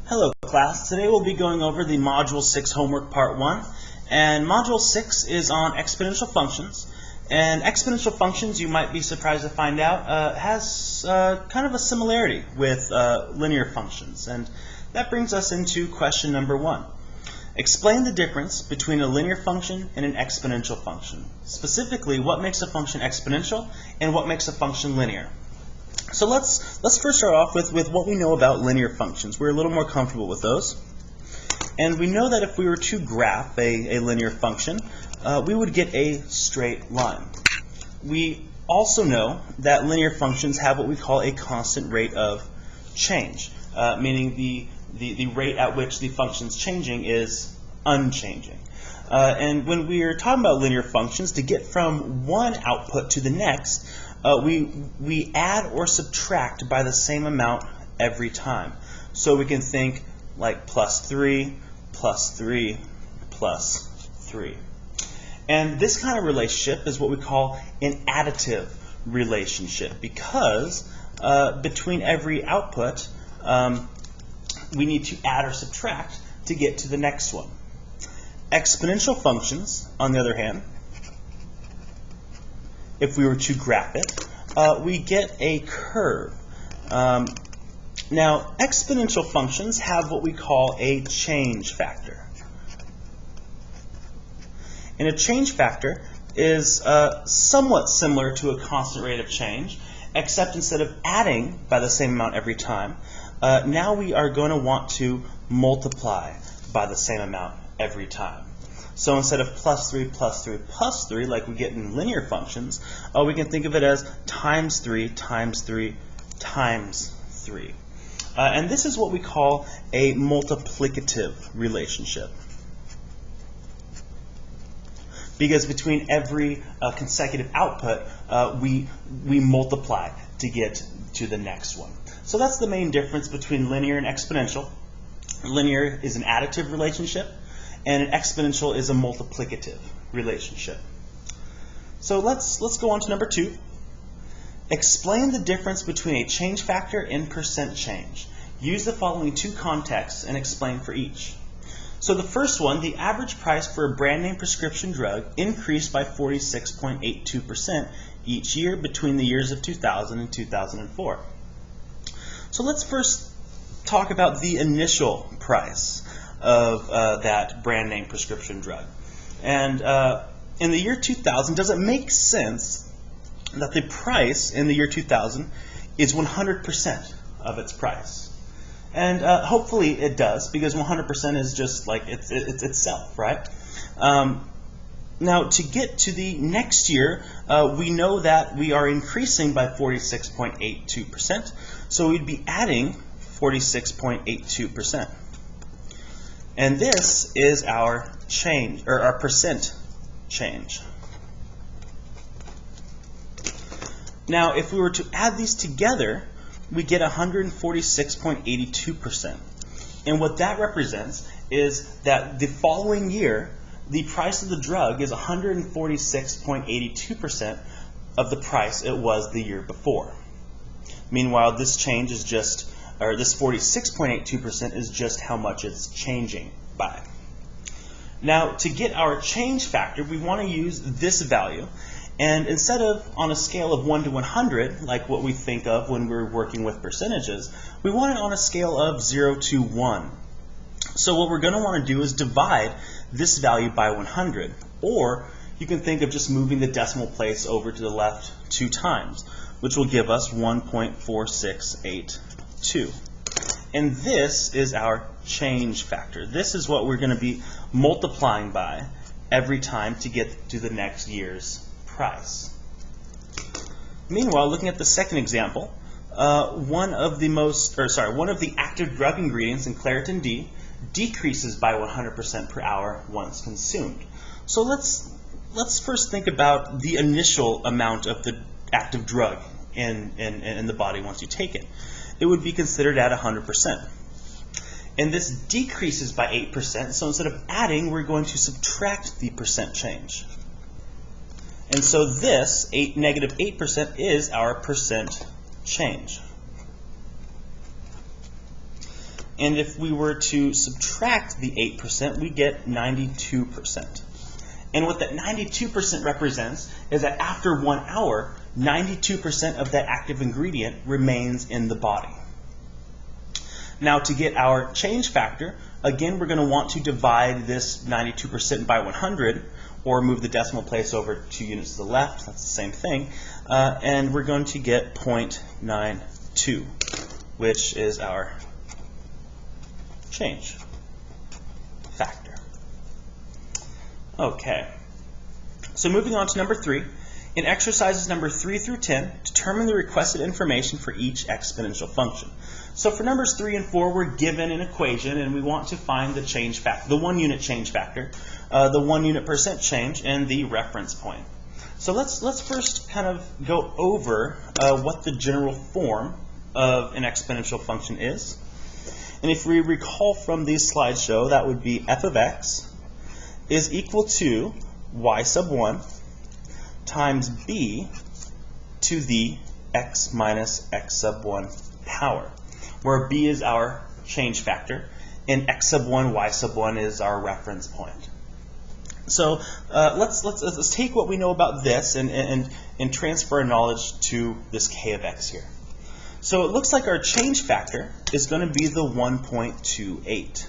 Hello class, today we'll be going over the Module 6 homework part 1, and Module 6 is on exponential functions. And exponential functions, you might be surprised to find out, has kind of a similarity with linear functions. And that brings us into question number 1. Explain the difference between a linear function and an exponential function. Specifically, what makes a function exponential and what makes a function linear. So let's first start off with what we know about linear functions. We're a little more comfortable with those. And we know that if we were to graph a linear function, we would get a straight line. We also know that linear functions have what we call a constant rate of change, meaning the rate at which the function's changing is unchanging. And when we are talking about linear functions, to get from one output to the next, we add or subtract by the same amount every time. So we can think like plus 3, plus 3, plus 3. And this kind of relationship is what we call an additive relationship, because between every output, we need to add or subtract to get to the next one. Exponential functions, on the other hand, if we were to graph it, we get a curve. Now, exponential functions have what we call a change factor. And a change factor is somewhat similar to a constant rate of change, except instead of adding by the same amount every time, now we are going to want to multiply by the same amount every time. So instead of plus 3, plus 3, plus 3, like we get in linear functions, we can think of it as times 3, times 3, times 3. And this is what we call a multiplicative relationship, because between every consecutive output, we multiply to get to the next one. So that's the main difference between linear and exponential. Linear is an additive relationship, and an exponential is a multiplicative relationship. So let's go on to number 2. Explain the difference between a change factor and percent change. Use the following two contexts and explain for each. So the first one, the average price for a brand name prescription drug increased by 46.82% each year between the years of 2000 and 2004. So let's first talk about the initial price of that brand name prescription drug. And in the year 2000, does it make sense that the price in the year 2000 is 100% of its price? And hopefully it does, because 100% is just like it's itself, right? Now, to get to the next year, we know that we are increasing by 46.82%, so we'd be adding 46.82%. And this is our change, or our percent change. Now, if we were to add these together, we get 146.82%. And what that represents is that the following year, the price of the drug is 146.82% of the price it was the year before. Meanwhile, this change is just, or this 46.82% is just how much it's changing by. Now, to get our change factor, we want to use this value. And instead of on a scale of 1 to 100, like what we think of when we're working with percentages, we want it on a scale of 0 to 1. So what we're going to want to do is divide this value by 100. Or you can think of just moving the decimal place over to the left 2 times, which will give us 1.4682. And this is our change factor. This is what we're going to be multiplying by every time to get to the next year's price. Meanwhile, looking at the second example, one of the active drug ingredients in Claritin D decreases by 100% per hour once consumed. So let's first think about the initial amount of the active drug in the body once you take it. It would be considered at 100%. And this decreases by 8%, so instead of adding, we're going to subtract the percent change. And so this, negative 8%, is our percent change. And if we were to subtract the 8%, we get 92%. And what that 92% represents is that after 1 hour, 92% of that active ingredient remains in the body. Now to get our change factor, again, we're going to want to divide this 92% by 100, or move the decimal place over 2 units to the left. That's the same thing. And we're going to get 0.92, which is our change factor. Okay. So moving on to number 3. In exercises number 3 through 10, determine the requested information for each exponential function. So for numbers 3 and 4, we're given an equation, and we want to find the change factor, the 1 unit change factor, the 1 unit percent change, and the reference point. So let's first kind of go over what the general form of an exponential function is. And if we recall from these slideshow, that would be f of x is equal to y sub 1 times b to the x minus x sub 1 power, where b is our change factor and x sub 1, y sub 1 is our reference point. So let's take what we know about this and transfer our knowledge to this k of x here. So it looks like our change factor is going to be the 1.28.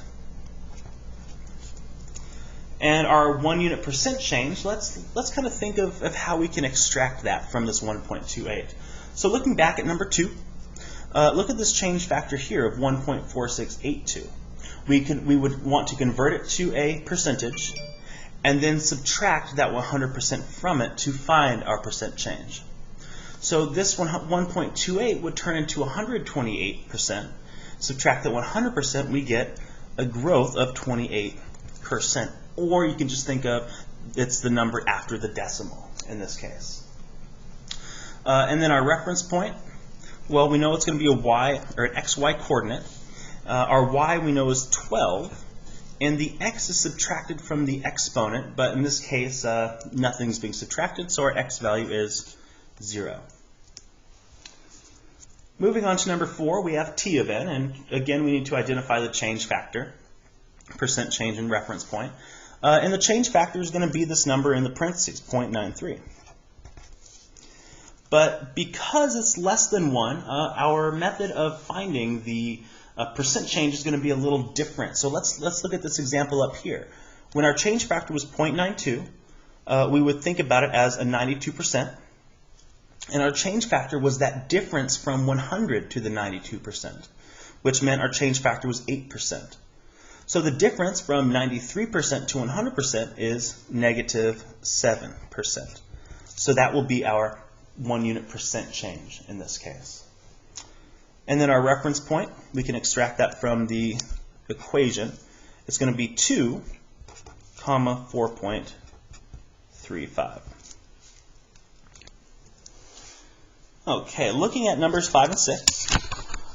And our 1 unit percent change, let's kind of think of how we can extract that from this 1.28. So looking back at number 2, look at this change factor here of 1.4682. We would want to convert it to a percentage and then subtract that 100% from it to find our percent change. So this 1.28 would turn into 128%. Subtract the 100%, we get a growth of 28%. Or you can just think of it's the number after the decimal in this case. And then our reference point, well, we know it's going to be a y or an xy coordinate. Our y we know is 12, and the x is subtracted from the exponent, but in this case nothing's being subtracted, so our x value is 0. Moving on to number 4, we have t of n, and again we need to identify the change factor, percent change and reference point. And the change factor is going to be this number in the parentheses, 0.93. But because it's less than 1, our method of finding the percent change is going to be a little different. So let's look at this example up here. When our change factor was 0.92, we would think about it as a 92%. And our change factor was that difference from 100 to the 92%, which meant our change factor was 8%. So the difference from 93% to 100% is negative 7%. So that will be our 1 unit percent change in this case. And then our reference point, we can extract that from the equation. It's going to be 2, 4.35. Okay, looking at numbers 5 and 6,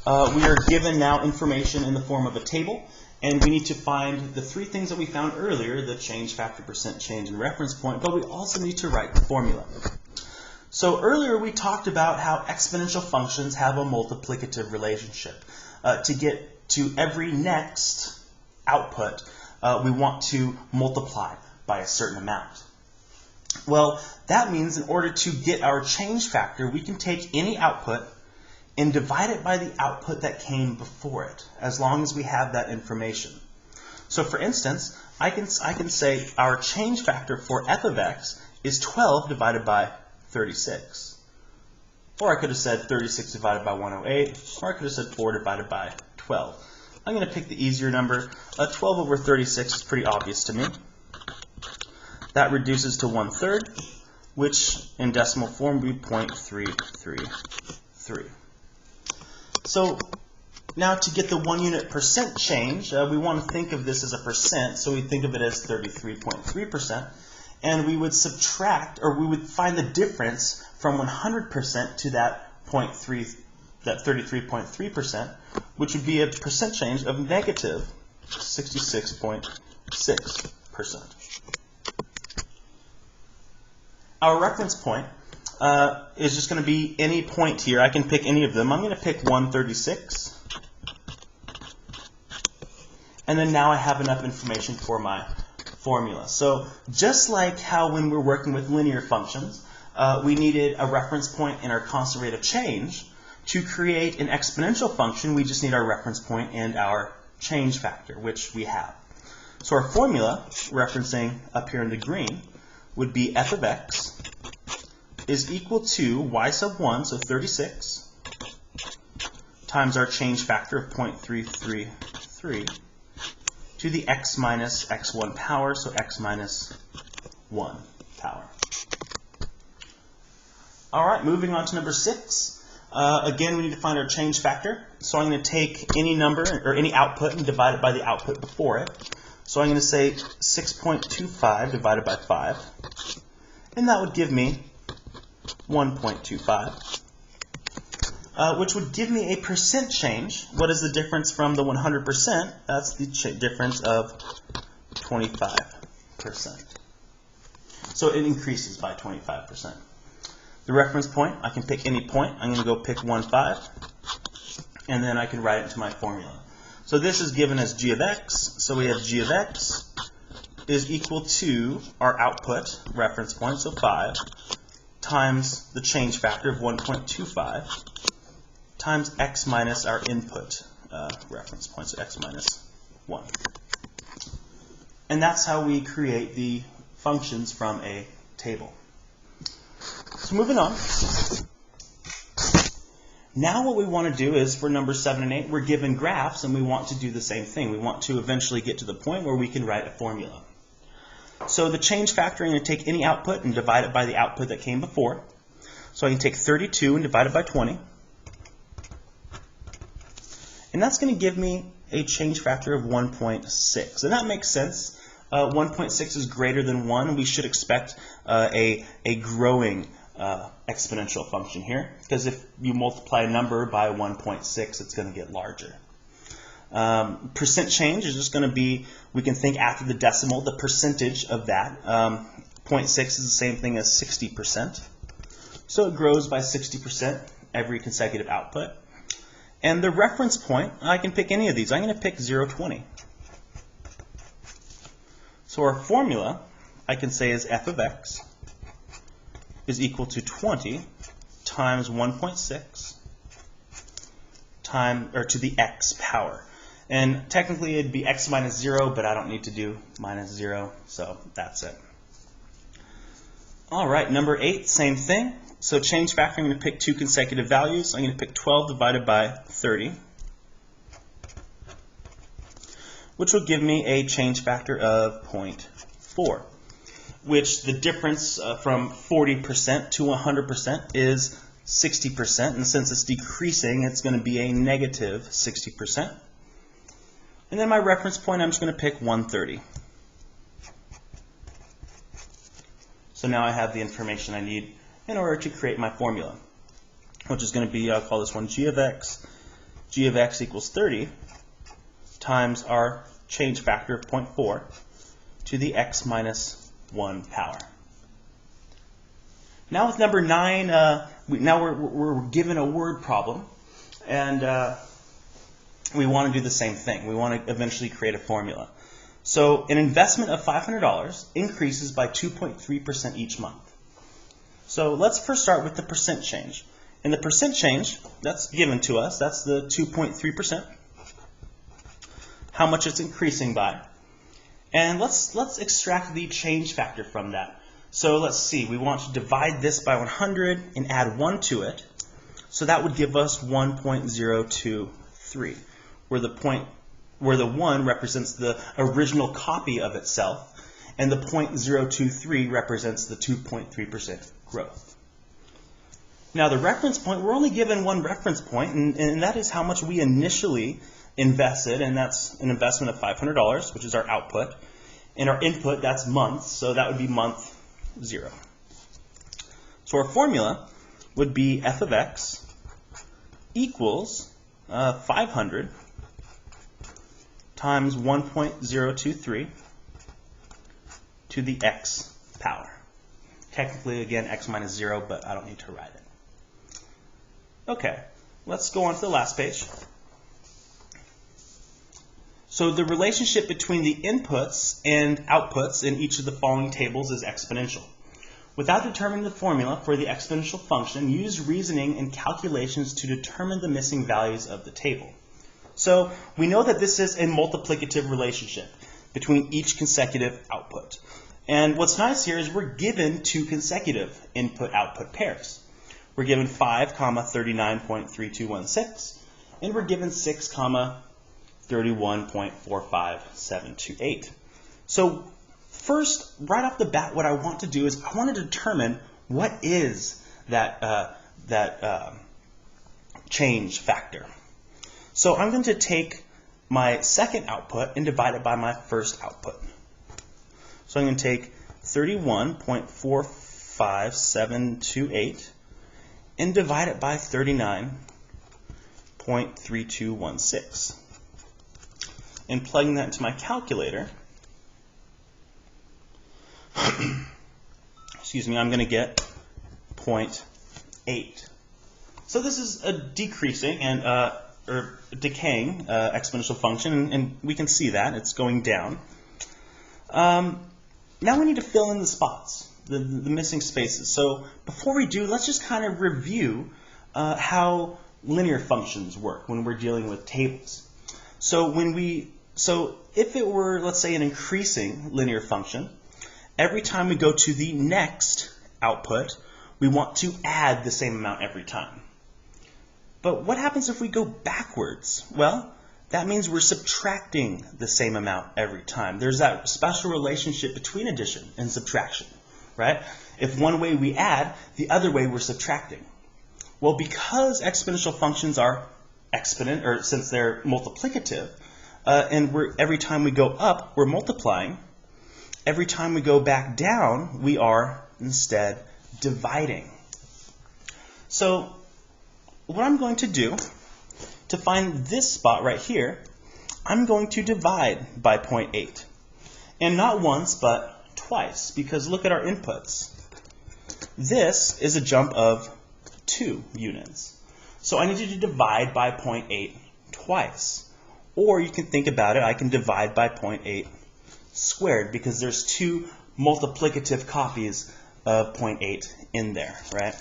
we are given now information in the form of a table. And we need to find the 3 things that we found earlier, the change factor, percent change, and reference point, but we also need to write the formula. So earlier we talked about how exponential functions have a multiplicative relationship. To get to every next output, we want to multiply by a certain amount. Well, that means in order to get our change factor, we can take any output and divide it by the output that came before it, as long as we have that information. So for instance, I can say our change factor for f of x is 12 divided by 36. Or I could have said 36 divided by 108, or I could have said 4 divided by 12. I'm going to pick the easier number. 12 over 36 is pretty obvious to me. That reduces to 1/3, which in decimal form would be 0.333. So now to get the 1 unit percent change, we want to think of this as a percent, so we think of it as 33.3%, and we would subtract, or we would find the difference from 100% to that 33.3%, which would be a percent change of negative 66.6%. Our reference point is just going to be any point here. I can pick any of them. I'm going to pick 136. And then now I have enough information for my formula. So just like how when we're working with linear functions, we needed a reference point in our constant rate of change. To create an exponential function, we just need our reference point and our change factor, which we have. So our formula, referencing up here in the green, would be f of x is equal to y sub 1, so 36, times our change factor of 0.333, to the x minus x1 power, so x minus 1 power. All right, moving on to number 6. Again, we need to find our change factor. So I'm going to take any number or any output and divide it by the output before it. So I'm going to say 6.25 divided by 5. And that would give me 1.25, which would give me a percent change. What is the difference from the 100%? That's the difference of 25%. So it increases by 25%. The reference point, I can pick any point. I'm going to go pick 1,5, and then I can write it into my formula. So this is given as g of x. So we have g of x is equal to our output reference point, so 5, times the change factor of 1.25, times x minus our input reference point, so x minus 1. And that's how we create the functions from a table. So moving on. Now what we want to do is for number 7 and 8, we're given graphs and we want to do the same thing. We want to eventually get to the point where we can write a formula. So the change factor, I'm going to take any output and divide it by the output that came before. So I can take 32 and divide it by 20. And that's going to give me a change factor of 1.6. And that makes sense. 1.6 is greater than 1. We should expect a growing exponential function here, because if you multiply a number by 1.6, it's going to get larger. Percent change is just going to be, we can think after the decimal, the percentage of that. 0.6 is the same thing as 60%. So it grows by 60% every consecutive output. And the reference point, I can pick any of these. I'm going to pick 0.20. So our formula, I can say, is f of x is equal to 20 times 1.6 to the x power. And technically it'd be x minus 0, but I don't need to do minus 0, so that's it. All right, number 8, same thing. So change factor, I'm going to pick 2 consecutive values. I'm going to pick 12 divided by 30, which will give me a change factor of 0.4. Which the difference from 40% to 100% is 60%, and since it's decreasing, it's going to be a negative 60%. And then my reference point, I'm just going to pick 130. So now I have the information I need in order to create my formula, which is going to be, I'll call this one g of x. G of x equals 30 times our change factor of 0.4 to the x minus 1 power. Now with number 9, now we're given a word problem, and we want to do the same thing. We want to eventually create a formula. So an investment of $500 increases by 2.3% each month. So let's first start with the percent change. And the percent change, that's given to us, that's the 2.3%, how much it's increasing by. And let's extract the change factor from that. So let's see, we want to divide this by 100 and add 1 to it. So that would give us 1.023, where the 1 represents the original copy of itself, and the 0.023 represents the 2.3% growth. Now the reference point, we're only given one reference point, and that is how much we initially invested, and that's an investment of $500, which is our output. And our input, that's months, so that would be month 0. So our formula would be f of x equals 500 times 1.023 to the x power. Technically, again, x minus 0, but I don't need to write it. Okay, let's go on to the last page. So the relationship between the inputs and outputs in each of the following tables is exponential. Without determining the formula for the exponential function, use reasoning and calculations to determine the missing values of the table. So we know that this is a multiplicative relationship between each consecutive output. And what's nice here is we're given two consecutive input-output pairs. We're given 5, 39.3216, and we're given 6, 31.45728. So first, right off the bat, what I want to do is I want to determine what is that change factor. So I'm going to take my second output and divide it by my first output. So I'm going to take 31.45728 and divide it by 39.3216. And plugging that into my calculator, excuse me, I'm going to get 0.8. So this is a decreasing and or decaying exponential function, and we can see that it's going down. Now we need to fill in the spots, the missing spaces. So before we do, let's just kind of review how linear functions work when we're dealing with tables. So if it were, let's say, an increasing linear function, every time we go to the next output, we want to add the same amount every time. But what happens if we go backwards? Well, that means we're subtracting the same amount every time. There's that special relationship between addition and subtraction, right? If one way we add, the other way we're subtracting. Well, because exponential functions are exponent, or since they're multiplicative, and every time we go up, we're multiplying. Every time we go back down, we are instead dividing. So what I'm going to do to find this spot right here, I'm going to divide by 0.8. And not once, but twice, because look at our inputs. This is a jump of 2 units. So I need you to divide by 0.8 twice. Or you can think about it, I can divide by 0.8 squared, because there's 2 multiplicative copies of 0.8 in there, right?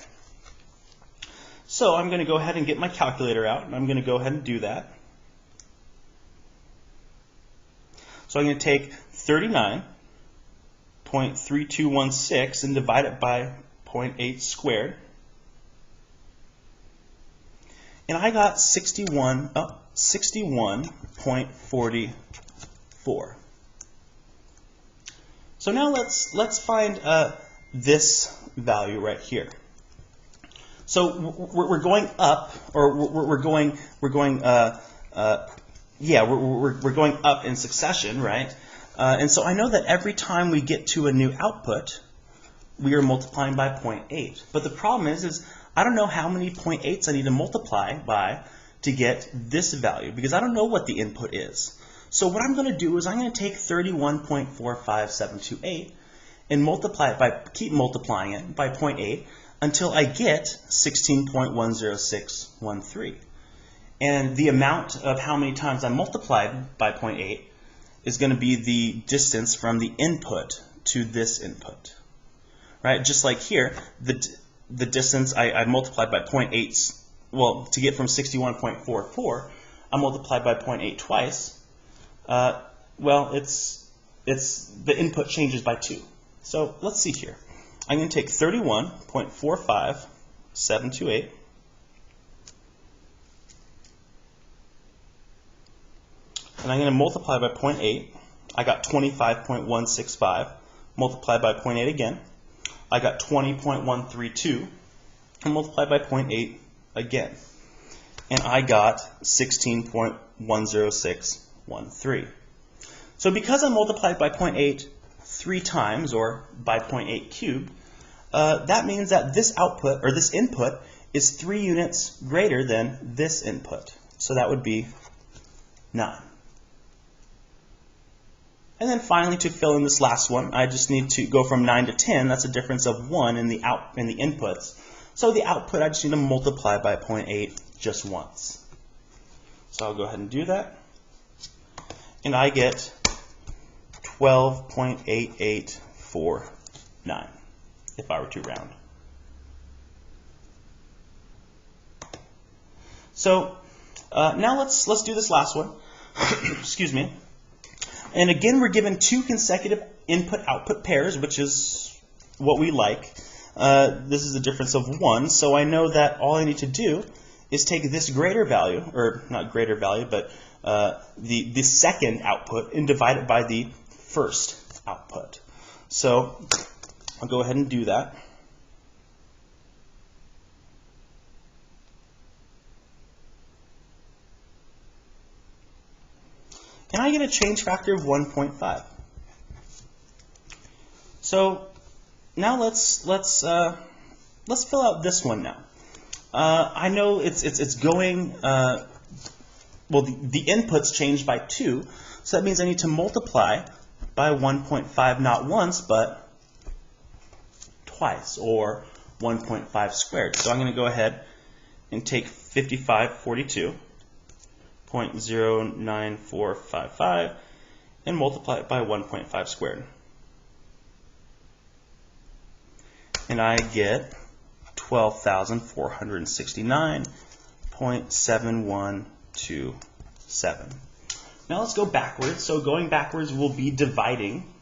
So I'm going to go ahead and get my calculator out, and I'm going to go ahead and do that. So I'm going to take 39.3216 and divide it by 0.8 squared. And I got 61.44. So now let's find this value right here. So we're going up, or we're going up in succession, right? And so I know that every time we get to a new output, we are multiplying by 0.8. But the problem is I don't know how many 0.8s I need to multiply by to get this value, because I don't know what the input is. So what I'm going to do is I'm going to take 31.45728 and keep multiplying it by 0.8 until I get 16.10613. And the amount of how many times I multiplied by 0.8 is going to be the distance from the input to this input. Right? Just like here, the distance I multiplied by 0.8, well, to get from 61.44, I multiplied by 0.8 twice. Well, the input changes by 2. So let's see here. I'm going to take 31.45728 and I'm going to multiply by 0.8. I got 25.165. Multiply by 0.8 again. I got 20.132. And multiply by 0.8 again. And I got 16.10613. So because I multiplied by 0.8 3 times, or by 0.8 cubed, that means that this output, or this input, is 3 units greater than this input. So that would be 9. And then finally, to fill in this last one, I just need to go from 9 to 10. That's a difference of 1 in the inputs. So the output, I just need to multiply by 0.8 just once. So I'll go ahead and do that. and I get 12.8849 if I were to round. So now let's do this last one. Excuse me. And again, we're given two consecutive input-output pairs, which is what we like. This is a difference of 1, so I know that all I need to do is take this greater value, or not greater value, but the second output, and divide it by the first output. So I'll go ahead and do that. And I get a change factor of 1.5. So now let's fill out this one now. I know it's going. Well, the inputs changed by 2, so that means I need to multiply by 1.5 not once but twice, or 1.5 squared. So I'm going to go ahead and take 5542.09455 and multiply it by 1.5 squared. And I get 12,469.7127. Now let's go backwards. So going backwards, we'll be dividing.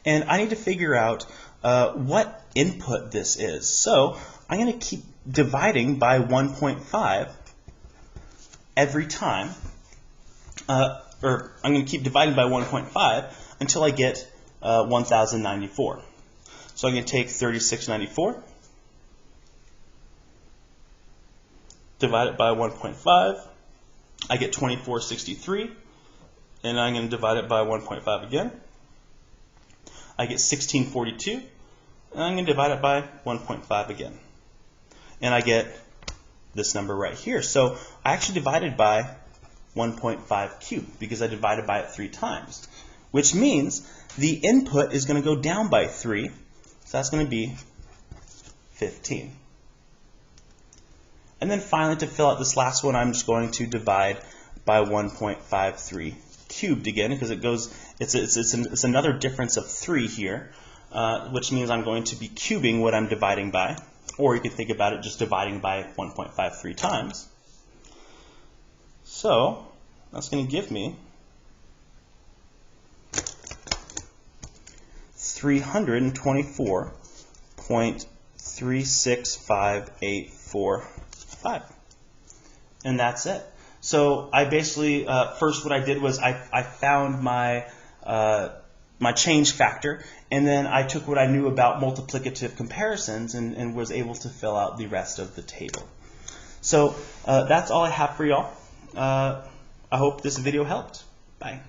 And I need to figure out what input this is. So I'm going to keep dividing by 1.5 every time. Or I'm going to keep dividing by 1.5 until I get 1,094. So I'm going to take 3694, divide it by 1.5. I get 2463, and I'm going to divide it by 1.5 again. I get 1642, and I'm going to divide it by 1.5 again. And I get this number right here. So I actually divided by 1.5 cubed because I divided by it 3 times, which means the input is going to go down by 3. So that's going to be 15. And then finally, to fill out this last one, I'm just going to divide by 1.53 cubed again, because it's another difference of 3 here, which means I'm going to be cubing what I'm dividing by. Or you could think about it just dividing by 1.53 times. So that's going to give me 324.365845. And that's it. So I basically, first what I did was I found my my change factor, and then I took what I knew about multiplicative comparisons and was able to fill out the rest of the table. So that's all I have for y'all. I hope this video helped. Bye.